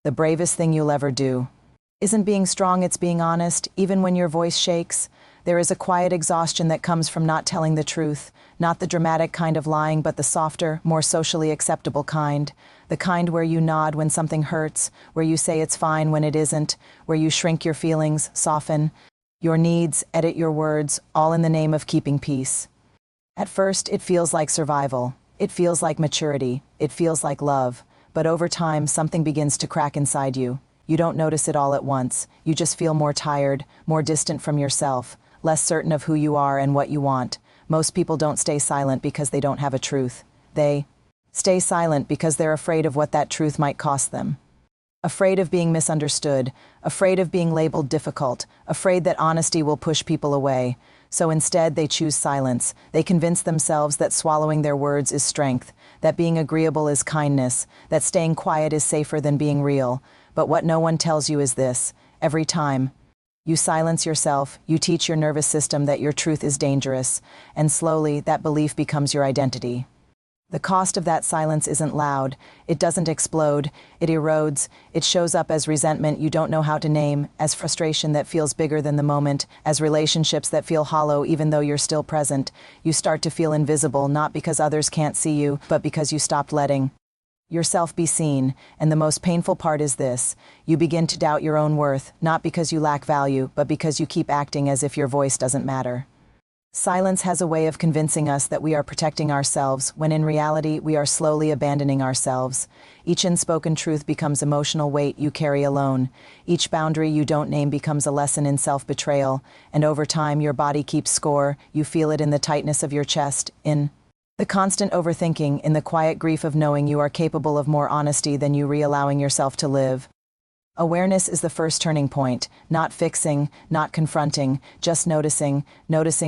The bravest thing you'll ever do isn't being strong, it's being honest, even when your voice shakes. There is a quiet exhaustion that comes from not telling the truth, not the dramatic kind of lying, but the softer, more socially acceptable kind. The kind where you nod when something hurts, where you say it's fine when it isn't, where you shrink your feelings, soften your needs, edit your words, all in the name of keeping peace. At first, it feels like survival. It feels like maturity. It feels like love. But over time, something begins to crack inside you. You don't notice it all at once. You just feel more tired, more distant from yourself, less certain of who you are and what you want. Most people don't stay silent because they don't have a truth. They stay silent because they're afraid of what that truth might cost them. Afraid of being misunderstood, afraid of being labeled difficult, afraid that honesty will push people away. So instead, they choose silence. They convince themselves that swallowing their words is strength, that being agreeable is kindness, that staying quiet is safer than being real. But what no one tells you is this: every time you silence yourself, you teach your nervous system that your truth is dangerous, and slowly that belief becomes your identity. The cost of that silence isn't loud. It doesn't explode. It erodes. It shows up as resentment you don't know how to name, as frustration that feels bigger than the moment, as relationships that feel hollow even though you're still present. You start to feel invisible, not because others can't see you, but because you stopped letting yourself be seen. And the most painful part is this: you begin to doubt your own worth, not because you lack value, but because you keep acting as if your voice doesn't matter. Silence has a way of convincing us that we are protecting ourselves, when in reality we are slowly abandoning ourselves. Each unspoken truth becomes emotional weight you carry alone. Each boundary you don't name becomes a lesson in self-betrayal, and over time your body keeps score. You feel it in the tightness of your chest, in the constant overthinking, in the quiet grief of knowing you are capable of more honesty than you allowing yourself to live. Awareness is the first turning point, not fixing, not confronting, just noticing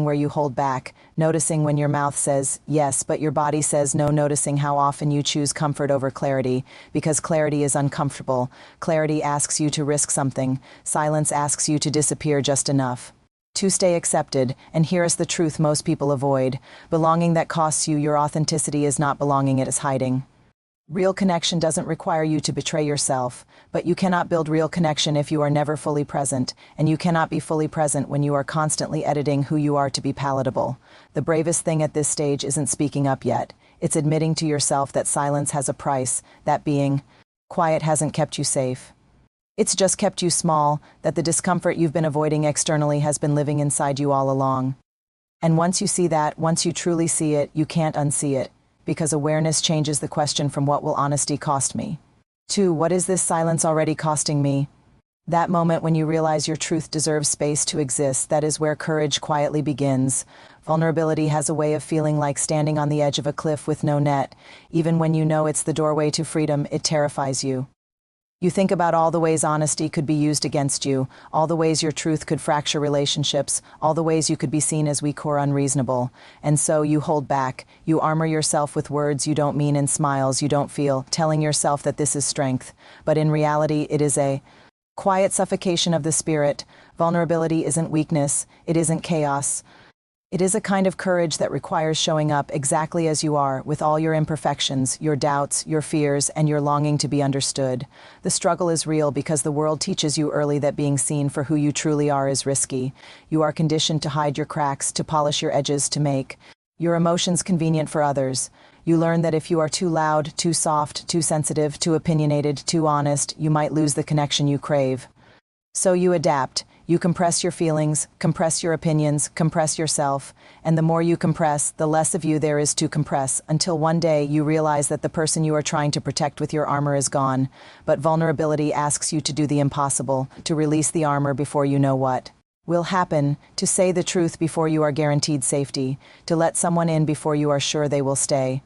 where you hold back, noticing when your mouth says yes but your body says no, noticing how often you choose comfort over clarity, because clarity is uncomfortable. Clarity asks you to risk something. Silence asks you to disappear just enough to stay accepted. And here is the truth most people avoid: belonging that costs you your authenticity is not belonging, it is hiding. Real connection doesn't require you to betray yourself, but you cannot build real connection if you are never fully present, and you cannot be fully present when you are constantly editing who you are to be palatable. The bravest thing at this stage isn't speaking up yet. It's admitting to yourself that silence has a price, that being quiet hasn't kept you safe. It's just kept you small, that the discomfort you've been avoiding externally has been living inside you all along. And once you see that, once you truly see it, you can't unsee it. Because awareness changes the question from what will honesty cost me to what is this silence already costing me? That moment when you realize your truth deserves space to exist, that is where courage quietly begins. Vulnerability has a way of feeling like standing on the edge of a cliff with no net. Even when you know it's the doorway to freedom, it terrifies you. You think about all the ways honesty could be used against you, all the ways your truth could fracture relationships, all the ways you could be seen as weak or unreasonable. And so you hold back. You armor yourself with words you don't mean and smiles you don't feel, telling yourself that this is strength. But in reality, it is a quiet suffocation of the spirit. Vulnerability isn't weakness. It isn't chaos. It is a kind of courage that requires showing up exactly as you are, with all your imperfections, your doubts, your fears, and your longing to be understood. The struggle is real because the world teaches you early that being seen for who you truly are is risky. You are conditioned to hide your cracks, to polish your edges, to make your emotions convenient for others. You learn that if you are too loud, too soft, too sensitive, too opinionated, too honest, you might lose the connection you crave. So you adapt. You compress your feelings, compress your opinions, compress yourself, and the more you compress, the less of you there is to compress, until one day you realize that the person you are trying to protect with your armor is gone. But vulnerability asks you to do the impossible, to release the armor before you know what will happen, to say the truth before you are guaranteed safety, to let someone in before you are sure they will stay.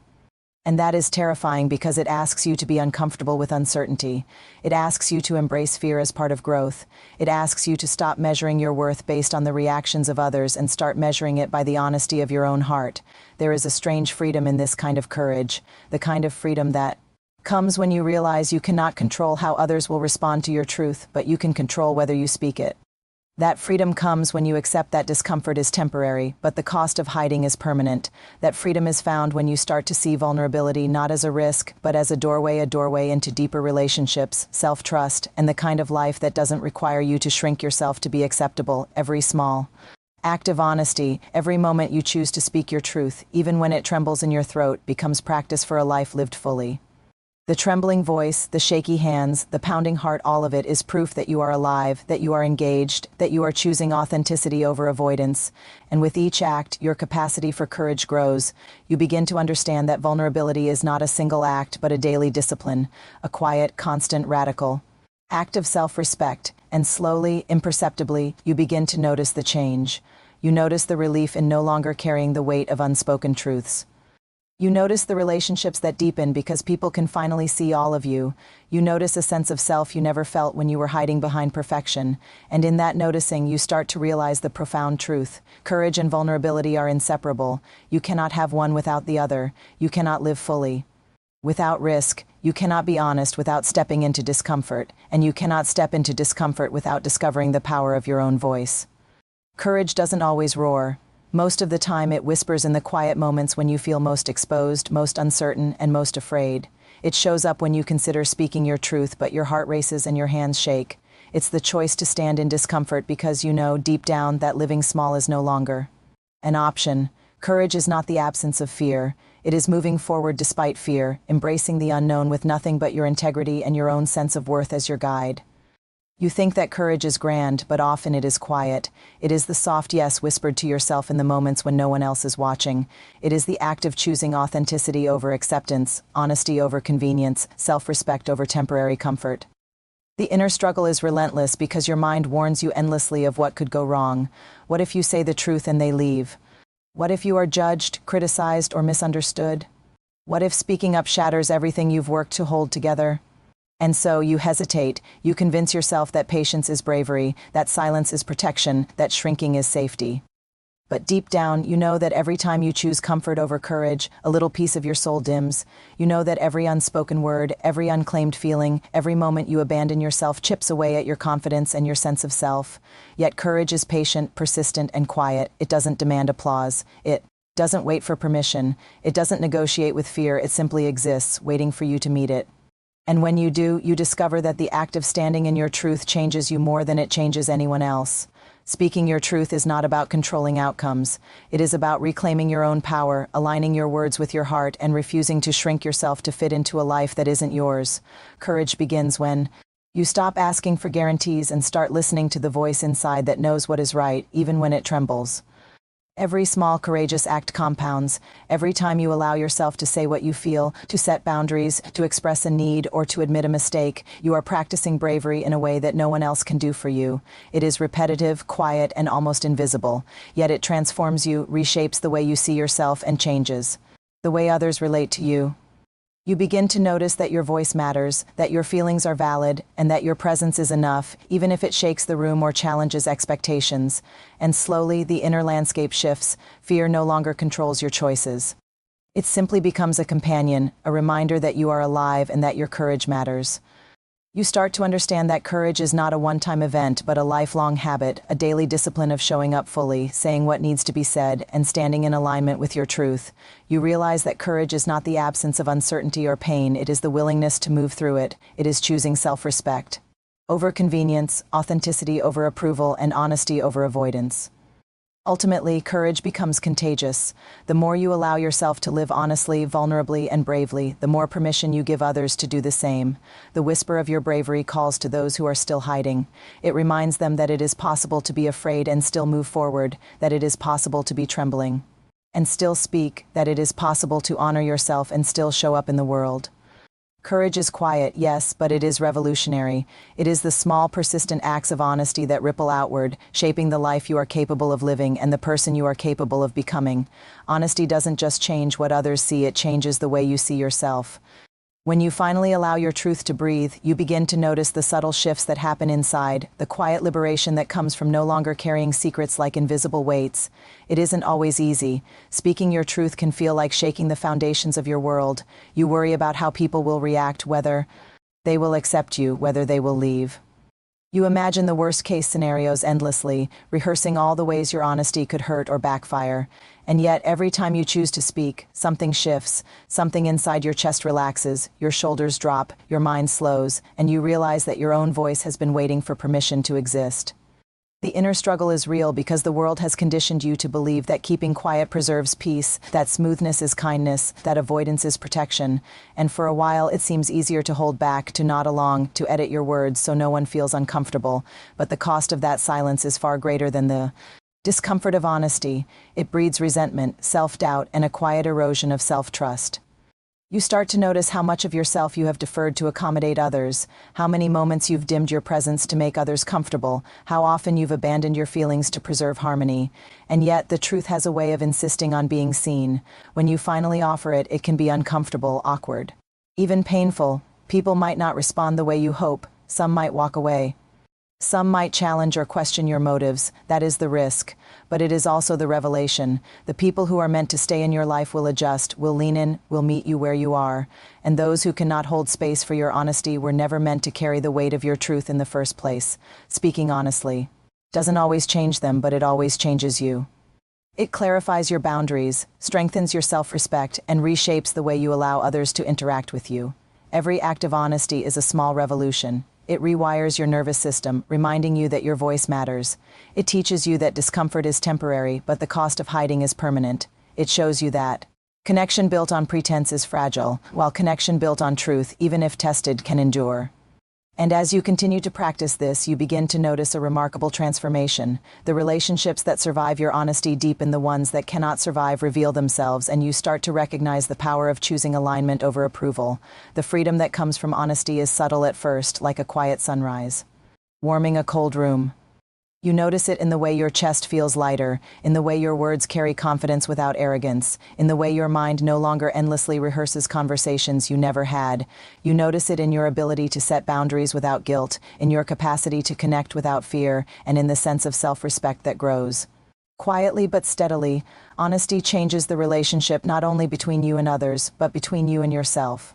And that is terrifying because it asks you to be uncomfortable with uncertainty. It asks you to embrace fear as part of growth. It asks you to stop measuring your worth based on the reactions of others and start measuring it by the honesty of your own heart. There is a strange freedom in this kind of courage, the kind of freedom that comes when you realize you cannot control how others will respond to your truth, but you can control whether you speak it. That freedom comes when you accept that discomfort is temporary, but the cost of hiding is permanent. That freedom is found when you start to see vulnerability not as a risk, but as a doorway into deeper relationships, self-trust, and the kind of life that doesn't require you to shrink yourself to be acceptable. Every small act of honesty, every moment you choose to speak your truth, even when it trembles in your throat, becomes practice for a life lived fully. The trembling voice, the shaky hands, the pounding heart, all of it is proof that you are alive, that you are engaged, that you are choosing authenticity over avoidance. And with each act, your capacity for courage grows. You begin to understand that vulnerability is not a single act, but a daily discipline, a quiet, constant, radical act of self-respect. And slowly, imperceptibly, you begin to notice the change. You notice the relief in no longer carrying the weight of unspoken truths. You notice the relationships that deepen because people can finally see all of you. You notice a sense of self you never felt when you were hiding behind perfection. And in that noticing, you start to realize the profound truth. Courage and vulnerability are inseparable. You cannot have one without the other. You cannot live fully without risk. You cannot be honest without stepping into discomfort. And you cannot step into discomfort without discovering the power of your own voice. Courage doesn't always roar. Most of the time it whispers in the quiet moments when you feel most exposed, most uncertain, and most afraid. It shows up when you consider speaking your truth, but your heart races and your hands shake. It's the choice to stand in discomfort because you know, deep down, that living small is no longer an option. Courage is not the absence of fear. It is moving forward despite fear, embracing the unknown with nothing but your integrity and your own sense of worth as your guide. You think that courage is grand, but often it is quiet. It is the soft yes whispered to yourself in the moments when no one else is watching. It is the act of choosing authenticity over acceptance, honesty over convenience, self-respect over temporary comfort. The inner struggle is relentless because your mind warns you endlessly of what could go wrong. What if you say the truth and they leave? What if you are judged, criticized, or misunderstood? What if speaking up shatters everything you've worked to hold together? And so you hesitate, you convince yourself that patience is bravery, that silence is protection, that shrinking is safety. But deep down, you know that every time you choose comfort over courage, a little piece of your soul dims. You know that every unspoken word, every unclaimed feeling, every moment you abandon yourself chips away at your confidence and your sense of self. Yet courage is patient, persistent, and quiet. It doesn't demand applause. It doesn't wait for permission. It doesn't negotiate with fear. It simply exists, waiting for you to meet it. And when you do, you discover that the act of standing in your truth changes you more than it changes anyone else. Speaking your truth is not about controlling outcomes. It is about reclaiming your own power, aligning your words with your heart, and refusing to shrink yourself to fit into a life that isn't yours. Courage begins when you stop asking for guarantees and start listening to the voice inside that knows what is right, even when it trembles. Every small courageous act compounds. Every time you allow yourself to say what you feel, to set boundaries, to express a need, or to admit a mistake, you are practicing bravery in a way that no one else can do for you. It is repetitive, quiet, and almost invisible. Yet it transforms you, reshapes the way you see yourself, and changes the way others relate to you. You begin to notice that your voice matters, that your feelings are valid, and that your presence is enough, even if it shakes the room or challenges expectations. And slowly, the inner landscape shifts. Fear no longer controls your choices. It simply becomes a companion, a reminder that you are alive and that your courage matters. You start to understand that courage is not a one-time event, but a lifelong habit, a daily discipline of showing up fully, saying what needs to be said, and standing in alignment with your truth. You realize that courage is not the absence of uncertainty or pain, it is the willingness to move through it. It is choosing self-respect over convenience, authenticity over approval, and honesty over avoidance. Ultimately, courage becomes contagious. The more you allow yourself to live honestly, vulnerably, and bravely, the more permission you give others to do the same. The whisper of your bravery calls to those who are still hiding. It reminds them that it is possible to be afraid and still move forward, that it is possible to be trembling and still speak, that it is possible to honor yourself and still show up in the world. Courage is quiet, yes, but it is revolutionary. It is the small, persistent acts of honesty that ripple outward, shaping the life you are capable of living and the person you are capable of becoming. Honesty doesn't just change what others see, it changes the way you see yourself. When you finally allow your truth to breathe, you begin to notice the subtle shifts that happen inside, the quiet liberation that comes from no longer carrying secrets like invisible weights. It isn't always easy. Speaking your truth can feel like shaking the foundations of your world. You worry about how people will react, whether they will accept you, whether they will leave. You imagine the worst-case scenarios endlessly, rehearsing all the ways your honesty could hurt or backfire. And yet, every time you choose to speak, something shifts, something inside your chest relaxes, your shoulders drop, your mind slows, and you realize that your own voice has been waiting for permission to exist. The inner struggle is real because the world has conditioned you to believe that keeping quiet preserves peace, that smoothness is kindness, that avoidance is protection. And for a while it seems easier to hold back, to nod along, to edit your words so no one feels uncomfortable. But the cost of that silence is far greater than the discomfort of honesty. It breeds resentment, self-doubt, and a quiet erosion of self-trust. You start to notice how much of yourself you have deferred to accommodate others, how many moments you've dimmed your presence to make others comfortable, how often you've abandoned your feelings to preserve harmony. And yet, the truth has a way of insisting on being seen. When you finally offer it, it can be uncomfortable, awkward, even painful. People might not respond the way you hope. Some might walk away. Some might challenge or question your motives. That is the risk. But it is also the revelation. The people who are meant to stay in your life will adjust, will lean in, will meet you where you are. And those who cannot hold space for your honesty were never meant to carry the weight of your truth in the first place. Speaking honestly doesn't always change them, but it always changes you. It clarifies your boundaries, strengthens your self-respect, and reshapes the way you allow others to interact with you. Every act of honesty is a small revolution. It rewires your nervous system, reminding you that your voice matters. It teaches you that discomfort is temporary, but the cost of hiding is permanent. It shows you that connection built on pretense is fragile, while connection built on truth, even if tested, can endure. And as you continue to practice this, you begin to notice a remarkable transformation. The relationships that survive your honesty deepen, the ones that cannot survive reveal themselves, and you start to recognize the power of choosing alignment over approval. The freedom that comes from honesty is subtle at first, like a quiet sunrise warming a cold room. You notice it in the way your chest feels lighter, in the way your words carry confidence without arrogance, in the way your mind no longer endlessly rehearses conversations you never had. You notice it in your ability to set boundaries without guilt, in your capacity to connect without fear, and in the sense of self-respect that grows. Quietly but steadily, honesty changes the relationship not only between you and others, but between you and yourself.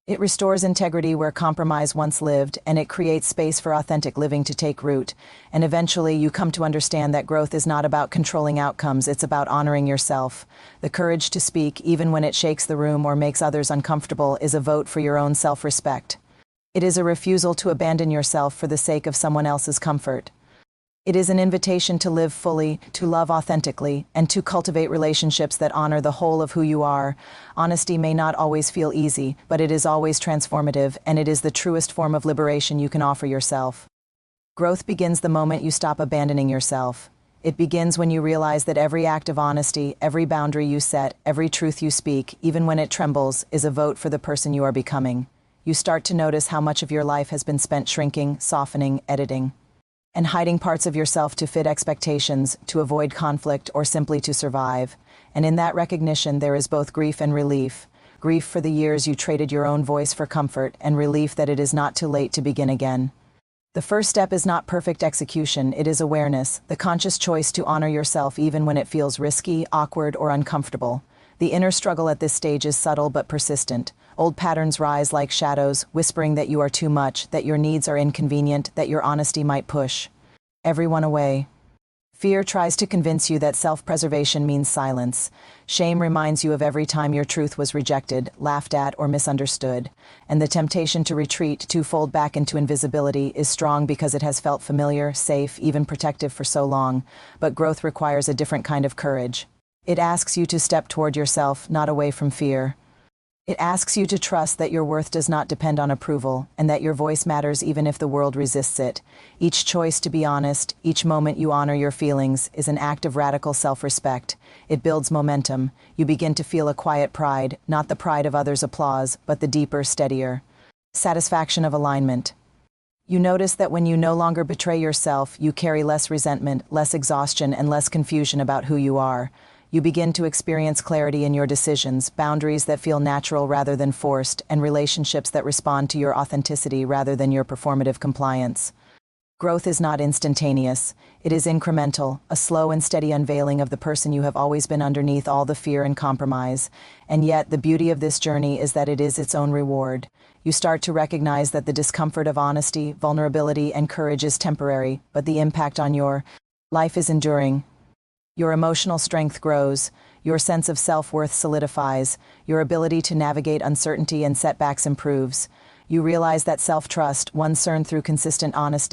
It restores integrity where compromise once lived, and it creates space for authentic living to take root. And eventually you come to understand that growth is not about controlling outcomes, it's about honoring yourself. The courage to speak, even when it shakes the room or makes others uncomfortable, is a vote for your own self-respect. It is a refusal to abandon yourself for the sake of someone else's comfort. It is an invitation to live fully, to love authentically, and to cultivate relationships that honor the whole of who you are. Honesty may not always feel easy, but it is always transformative, and it is the truest form of liberation you can offer yourself. Growth begins the moment you stop abandoning yourself. It begins when you realize that every act of honesty, every boundary you set, every truth you speak, even when it trembles, is a vote for the person you are becoming. You start to notice how much of your life has been spent shrinking, softening, editing, and hiding parts of yourself to fit expectations, to avoid conflict, or simply to survive. And in that recognition there is both grief and relief. Grief for the years you traded your own voice for comfort, and relief that it is not too late to begin again. The first step is not perfect execution, it is awareness, the conscious choice to honor yourself even when it feels risky, awkward, or uncomfortable. The inner struggle at this stage is subtle but persistent. Old patterns rise like shadows, whispering that you are too much, that your needs are inconvenient, that your honesty might push everyone away. Fear tries to convince you that self-preservation means silence. Shame reminds you of every time your truth was rejected, laughed at, or misunderstood. And the temptation to retreat, to fold back into invisibility, is strong because it has felt familiar, safe, even protective for so long. But growth requires a different kind of courage. It asks you to step toward yourself, not away from fear. It asks you to trust that your worth does not depend on approval, and that your voice matters even if the world resists it. Each choice to be honest, each moment you honor your feelings, is an act of radical self-respect. It builds momentum. You begin to feel a quiet pride, not the pride of others' applause, but the deeper, steadier satisfaction of alignment. You notice that when you no longer betray yourself, you carry less resentment, less exhaustion, and less confusion about who you are. You begin to experience clarity in your decisions, boundaries that feel natural rather than forced, and relationships that respond to your authenticity rather than your performative compliance. Growth is not instantaneous. It is incremental, a slow and steady unveiling of the person you have always been underneath all the fear and compromise. And yet, the beauty of this journey is that it is its own reward. You start to recognize that the discomfort of honesty, vulnerability, and courage is temporary, but the impact on your life is enduring. Your emotional strength grows, your sense of self-worth solidifies, your ability to navigate uncertainty and setbacks improves. You realize that self-trust, once earned through consistent honesty,